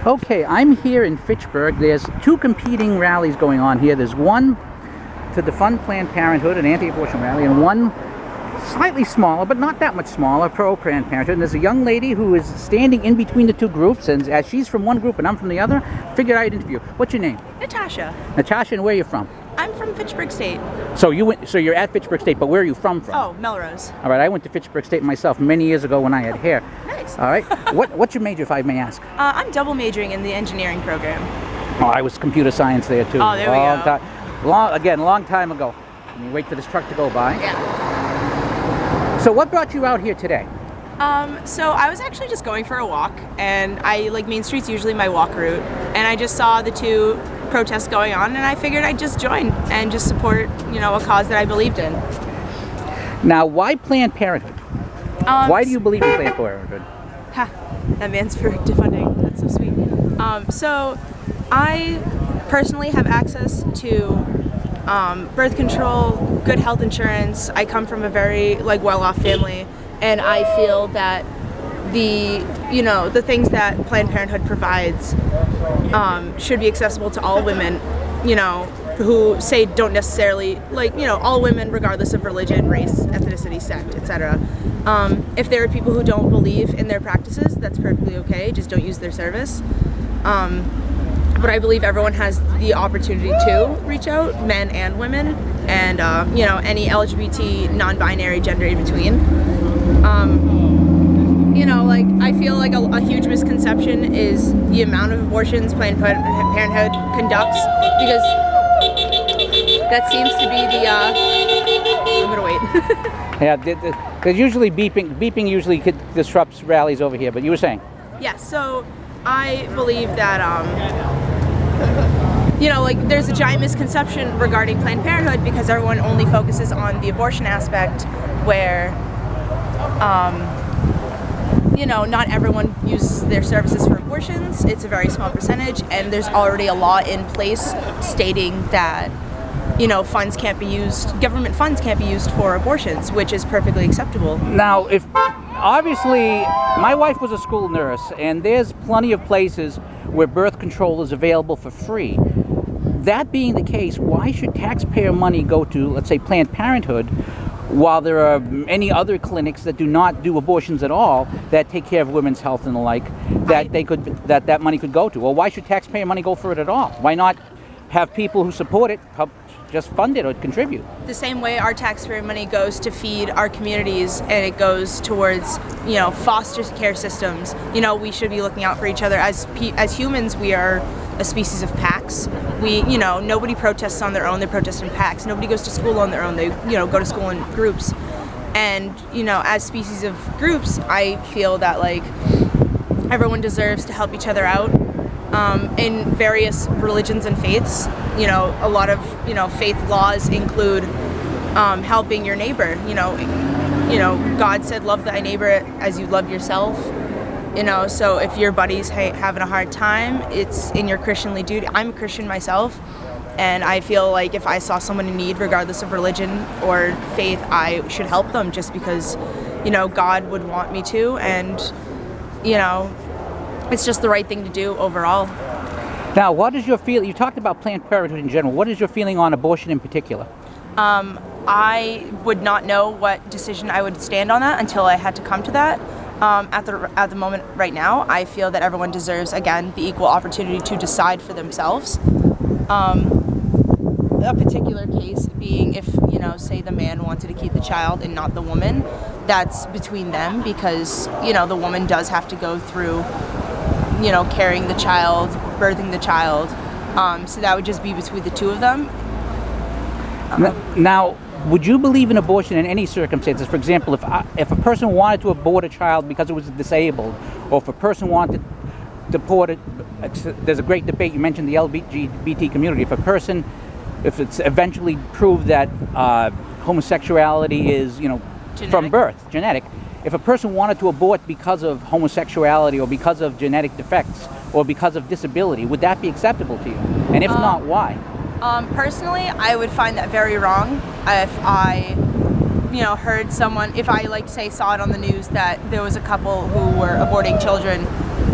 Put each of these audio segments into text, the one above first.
Okay, I'm here in Fitchburg. There's two competing rallies going on here. There's one to defund Planned Parenthood, an anti-abortion rally, and one slightly smaller, but not that much smaller, pro-Planned Parenthood. And there's a young lady who is standing in between the two groups, and as she's from one group and I'm from the other, figured I'd interview. What's your name? Natasha. Natasha, and where are you from? I'm from Fitchburg State. So you're at Fitchburg State, but where are you from? Oh, Melrose. All right, I went to Fitchburg State myself many years ago when I had hair. Nice. All right. What's your major, if I may ask? I'm double majoring in the engineering program. Oh, I was computer science there too. Oh, there we go. Long time ago. Let me wait for this truck to go by. Yeah. So what brought you out here today? So I was actually just going for a walk, and Main Street's usually my walk route, and I just saw the two protests going on, and I figured I'd just join and just support, a cause that I believed in. Now, why Planned Parenthood? Why do you believe in Planned Parenthood? Ha, that man's for defunding. That's so sweet. So I personally have access to birth control, good health insurance. I come from a very well-off family, and I feel that the things that Planned Parenthood provides should be accessible to all women, who say don't necessarily, all women regardless of religion, race, ethnicity, sect, etc. If there are people who don't believe in their practices, that's perfectly okay, just don't use their service. But I believe everyone has the opportunity to reach out, men and women, and any LGBT, non-binary, gender in between. I feel like a huge misconception is the amount of abortions Planned Parenthood conducts, because that seems to be the, I'm gonna wait. Yeah, there's usually beeping usually disrupts rallies over here, but you were saying? Yeah, so I believe that, there's a giant misconception regarding Planned Parenthood because everyone only focuses on the abortion aspect, where, not everyone uses their services for abortions. It's a very small percentage, and there's already a law in place stating that, funds can't be used, government funds can't be used for abortions, which is perfectly acceptable. Now, obviously, my wife was a school nurse, and there's plenty of places where birth control is available for free. That being the case, why should taxpayer money go to, let's say, Planned Parenthood, while there are many other clinics that do not do abortions at all, that take care of women's health and the like, that money could go to? Or why should taxpayer money go for it at all? Why not have people who support it help just fund it or contribute? The same way our taxpayer money goes to feed our communities, and it goes towards, foster care systems. We should be looking out for each other. As humans, we are a species of packs. Nobody protests on their own, they protest in packs. Nobody goes to school on their own, they, go to school in groups. And, as species of groups, I feel that, everyone deserves to help each other out. In various religions and faiths, a lot of, faith laws include helping your neighbor. God said love thy neighbor as you love yourself. So if your buddy's having a hard time, it's in your Christianly duty. I'm a Christian myself, and I feel like if I saw someone in need, regardless of religion or faith, I should help them just because, God would want me to, and, it's just the right thing to do overall. Now, what is your feeling? You talked about Planned Parenthood in general. What is your feeling on abortion in particular? I would not know what decision I would stand on that until I had to come to that. At the moment right now, I feel that everyone deserves, again, the equal opportunity to decide for themselves. A particular case being if, say the man wanted to keep the child and not the woman, that's between them, because, the woman does have to go through, carrying the child, birthing the child. So that would just be between the two of them. Now, would you believe in abortion in any circumstances? For example, if a person wanted to abort a child because it was disabled, or if a person wanted to abort it, there's a great debate, you mentioned the LGBT community. If it's eventually proved that homosexuality is, from birth, genetic, if a person wanted to abort because of homosexuality or because of genetic defects or because of disability, would that be acceptable to you? And if not, why? Personally, I would find that very wrong. If I, heard someone, if I, say, saw it on the news that there was a couple who were aborting children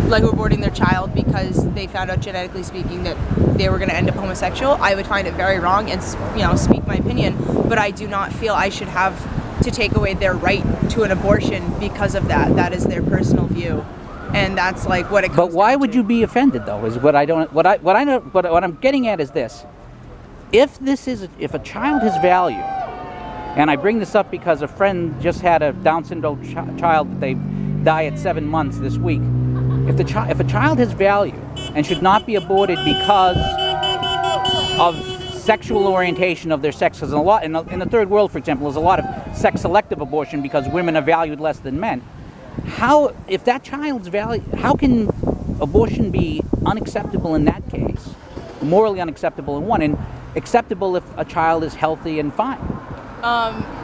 like aborting their child because they found out genetically speaking that they were going to end up homosexual, I would find it very wrong and, you know, speak my opinion. But I do not feel I should have to take away their right to an abortion because of that. That is their personal view, and that's like what it comes But why down would to. you be offended, though? Is what I don't. What I know. What I'm getting at is this: if a child has value, and I bring this up because a friend just had a Down syndrome child that they die at 7 months this week. If a child has value and should not be aborted because of sexual orientation of their sex, because in the third world, for example, there's a lot of sex-selective abortion because women are valued less than men. If that child's value, how can abortion be unacceptable in that case? Morally unacceptable in one, and acceptable if a child is healthy and fine?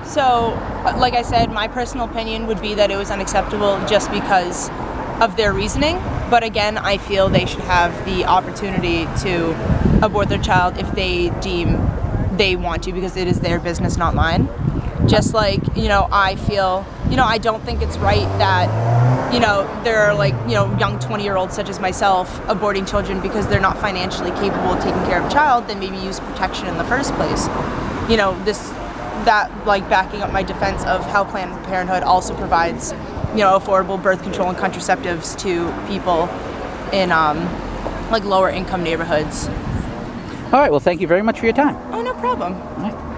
So, like I said, my personal opinion would be that it was unacceptable just because of their reasoning. But again, I feel they should have the opportunity to abort their child if they deem they want to, because it is their business, not mine. Just like, you know, I feel, you know, I don't think it's right that, you know, there are like, you know, young 20-year-olds such as myself aborting children because they're not financially capable of taking care of a child, then maybe use protection in the first place. You know, that like backing up my defense of how Planned Parenthood also provides, you know, affordable birth control and contraceptives to people in like lower income neighborhoods. All right. Well, thank you very much for your time. Oh, no problem. All right.